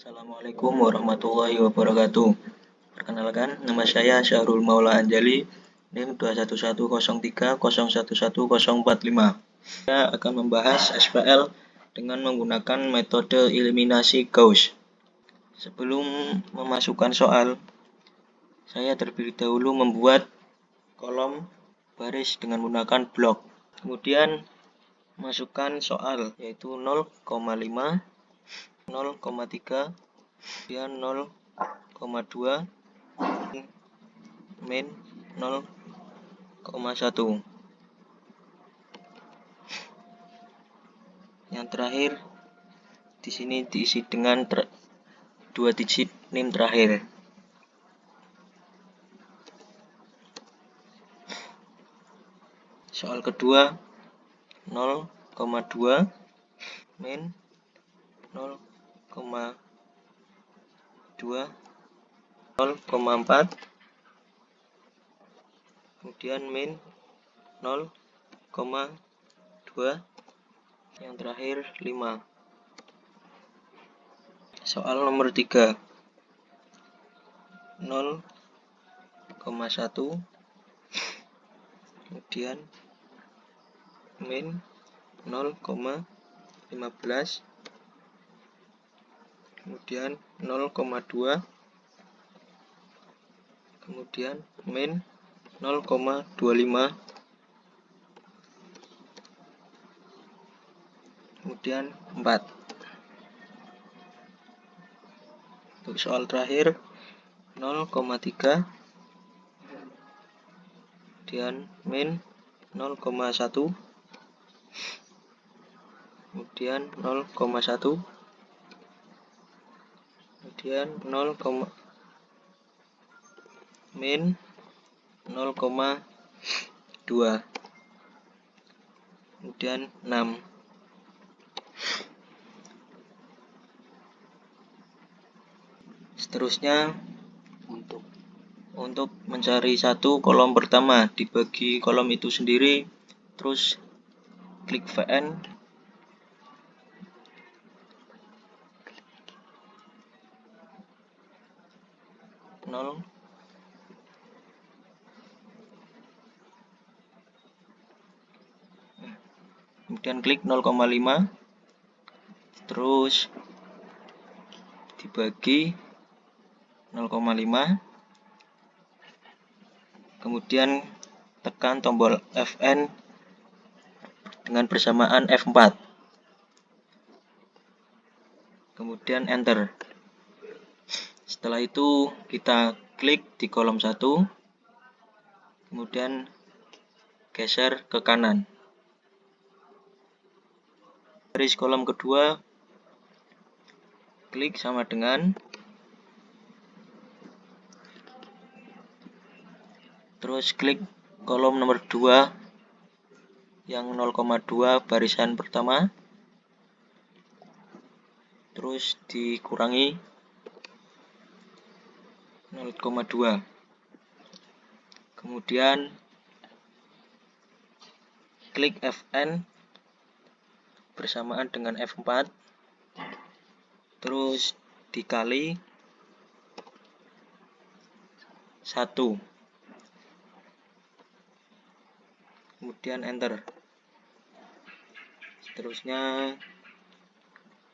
Assalamualaikum warahmatullahi wabarakatuh. Perkenalkan, nama saya Syahrul Maula Anjali, NIM 21103011045. Saya akan membahas SPL dengan menggunakan metode eliminasi Gauss. Sebelum memasukkan soal, saya terlebih dahulu membuat kolom baris dengan menggunakan blok. Kemudian masukkan soal, yaitu 0,5, 0,3, kemudian 0,2, min 0,1. Yang terakhir di sini diisi dengan 2 digit NIM terakhir. Soal kedua 0,2 min 0,2, 0,4, kemudian min 0,2, yang terakhir 5. Soal nomor 3 0,1, kemudian min 0,15, kemudian 0,2, kemudian min 0,25, kemudian 4. Untuk soal terakhir 0,3, kemudian min 0,1, kemudian 0,1, kemudian min 0,2, kemudian 6. Seterusnya untuk mencari satu kolom pertama, dibagi kolom itu sendiri, terus klik VN, kemudian klik 0,5, terus dibagi 0,5, kemudian tekan tombol Fn dengan bersamaan F4, kemudian enter. Setelah itu kita klik di kolom 1, kemudian geser ke kanan. Baris kolom kedua klik sama dengan, terus klik kolom nomor 2 yang 0,2 barisan pertama, terus dikurangi 0,2, kemudian klik Fn bersamaan dengan F4, terus dikali 1, kemudian enter. Seterusnya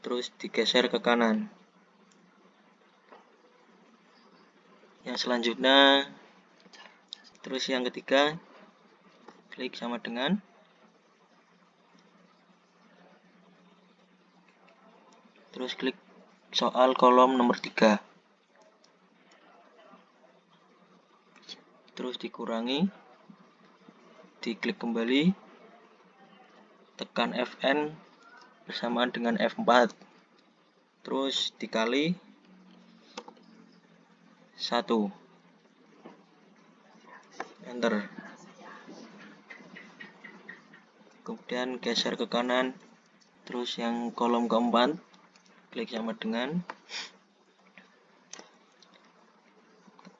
terus digeser ke kanan. Yang selanjutnya, terus yang ketiga klik sama dengan, terus klik soal kolom nomor 3, terus dikurangi, diklik kembali, tekan Fn bersamaan dengan F4, terus dikali 1, enter. Kemudian geser ke kanan, terus yang kolom keempat klik sama dengan,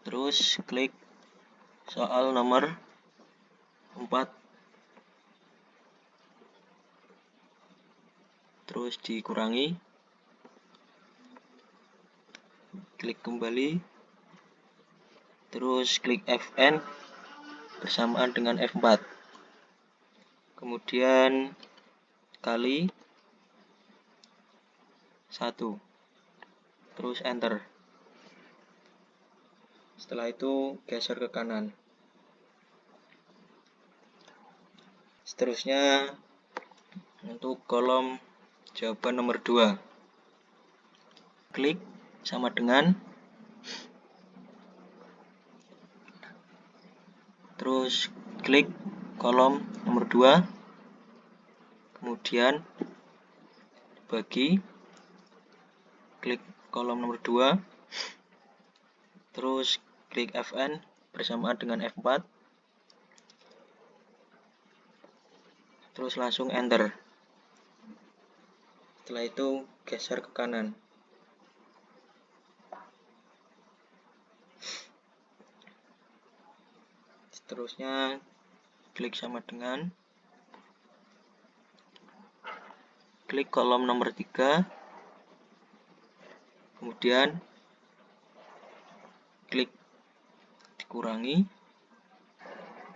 terus klik soal nomor 4, terus dikurangi, klik kembali, terus klik Fn bersamaan dengan F4, kemudian kali 1, terus enter. Setelah itu geser ke kanan. Seterusnya untuk kolom jawaban nomor 2, klik sama dengan, terus klik kolom nomor 2, kemudian bagi, klik kolom nomor 2, terus klik Fn bersamaan dengan F4, terus langsung enter. Setelah itu geser ke kanan. Seterusnya klik sama dengan, klik kolom nomor 3, kemudian klik dikurangi,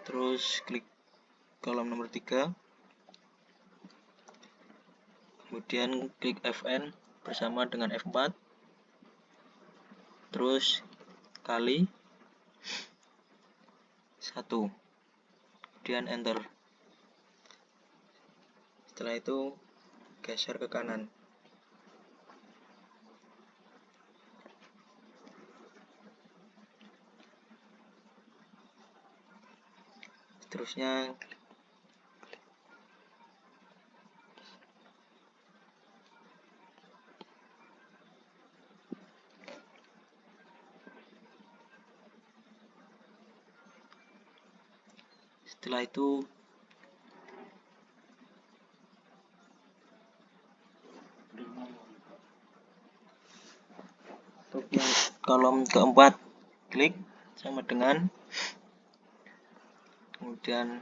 terus klik kolom nomor 3, kemudian klik Fn bersama dengan F4, terus kali 1, kemudian enter. Setelah itu geser ke kanan. Seterusnya setelah itu untuk yang kolom keempat, klik sama dengan, kemudian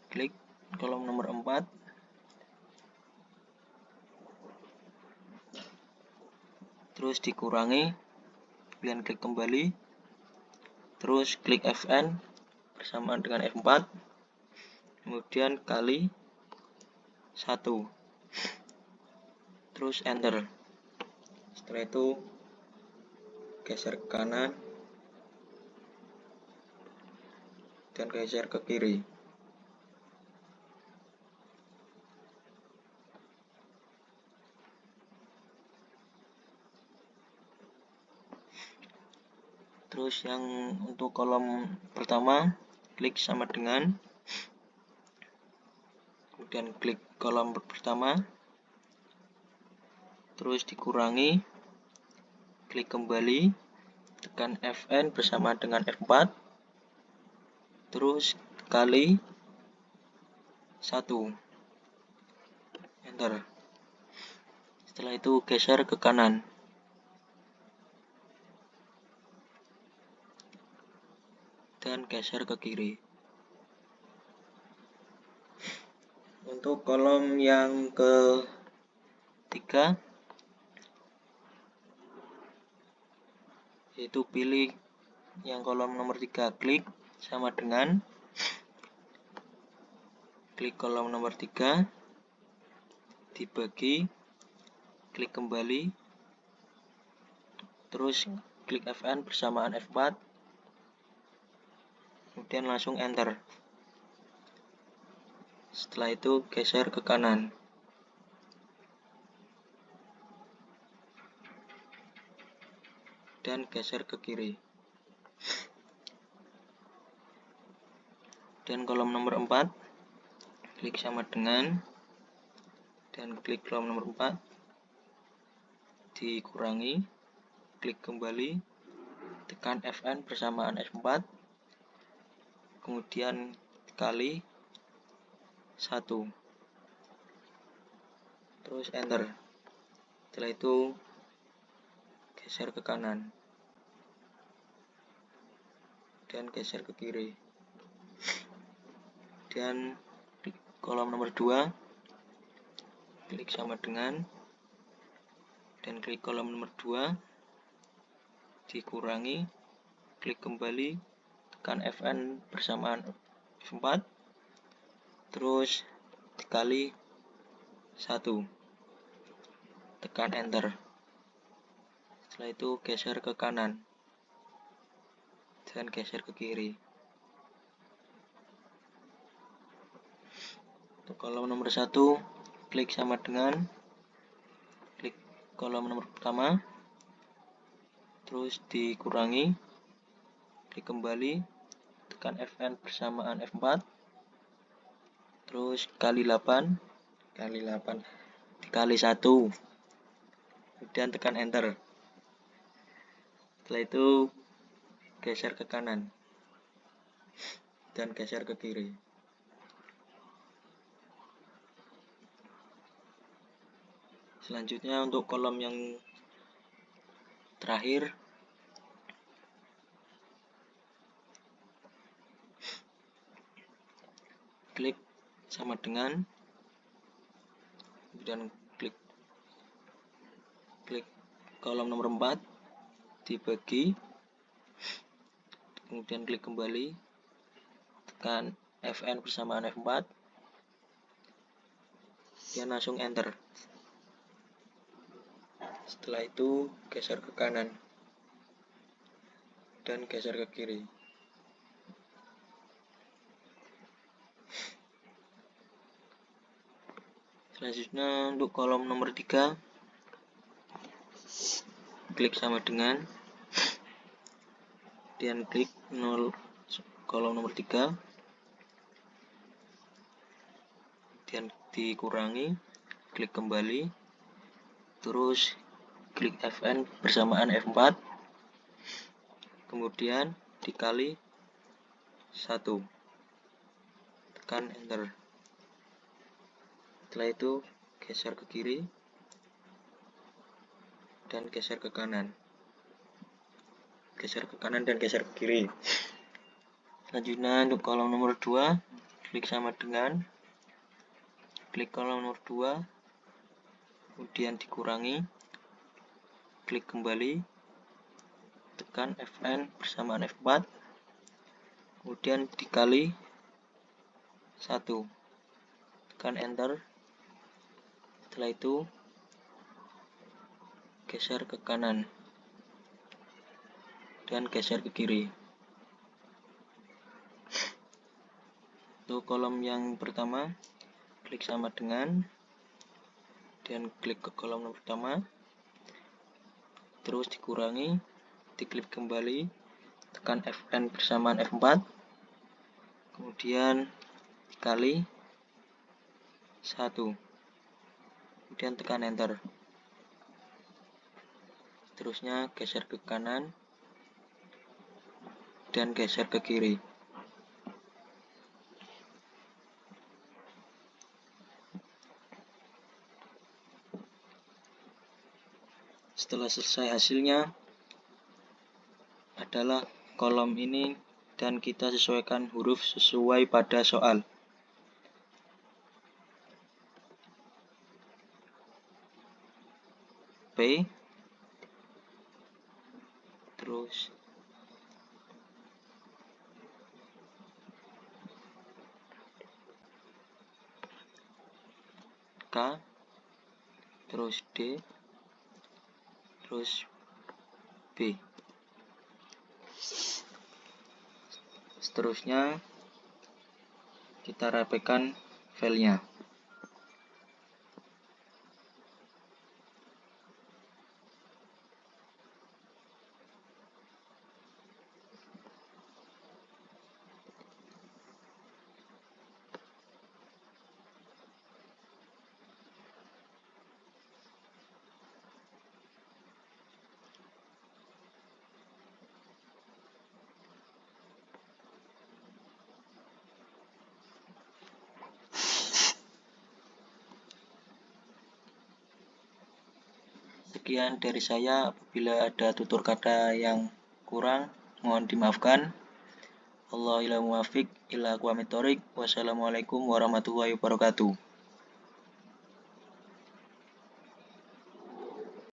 klik kolom nomor 4, terus dikurangi, kemudian klik kembali, terus klik Fn bersamaan dengan F4, kemudian kali 1, terus enter. Setelah itu geser ke kanan dan geser ke kiri. Terus yang untuk kolom pertama, klik sama dengan, kemudian klik kolom pertama, terus dikurangi, klik kembali, tekan Fn bersama dengan F4, terus kali 1, enter. Setelah itu geser ke kanan dan geser ke kiri. Untuk kolom yang ketiga, yaitu pilih yang kolom nomor 3, klik sama dengan, klik kolom nomor 3, dibagi, klik kembali, terus klik Fn bersamaan F4, kemudian langsung enter. Setelah itu geser ke kanan dan geser ke kiri. Dan kolom nomor 4, klik sama dengan, dan klik kolom nomor 4, dikurangi, klik kembali, tekan Fn bersamaan F4, kemudian kali 1, terus enter. Setelah itu geser ke kanan dan geser ke kiri. Dan di kolom nomor 2, klik sama dengan, dan klik kolom nomor 2, dikurangi, klik kembali, tekan Fn bersamaan F4, terus dikali 1, tekan enter. Setelah itu geser ke kanan dan geser ke kiri. Untuk kolom nomor 1, klik sama dengan klik kolom nomor pertama, terus dikurangi, klik kembali, tekan Fn bersamaan F4, terus kali 8 dikali 1, kemudian tekan enter. Setelah itu geser ke kanan dan geser ke kiri. Selanjutnya untuk kolom yang terakhir, klik sama dengan, kemudian klik kolom nomor 4, dibagi, kemudian klik kembali, tekan Fn bersamaan F4, dan langsung enter. Setelah itu geser ke kanan dan geser ke kiri. Selanjutnya untuk kolom nomor 3, klik sama dengan, dan klik kolom nomor 3, dan dikurangi, klik kembali, terus klik Fn bersamaan F4, kemudian dikali 1, tekan enter. Setelah itu geser ke kiri dan geser ke kanan, dan geser ke kiri. Selanjutnya untuk kolom nomor 2, klik sama dengan, klik kolom nomor 2, kemudian dikurangi, klik kembali, tekan Fn bersamaan F4, kemudian dikali 1, tekan enter. Setelah itu geser ke kanan dan geser ke kiri. Untuk kolom yang pertama, klik sama dengan, dan klik ke kolom nomor pertama, terus dikurangi, diklik kembali, tekan Fn bersamaan F4, kemudian dikali 1, kemudian tekan enter. Terusnya geser ke kanan dan geser ke kiri. Setelah selesai, hasilnya adalah kolom ini, dan kita sesuaikan huruf sesuai pada soal. P, terus K, terus D, terus B. Seterusnya kita rapikan filenya. Sekian dari saya. Apabila ada tutur kata yang kurang, mohon dimaafkan. Wassalamualaikum warahmatullahi wabarakatuh.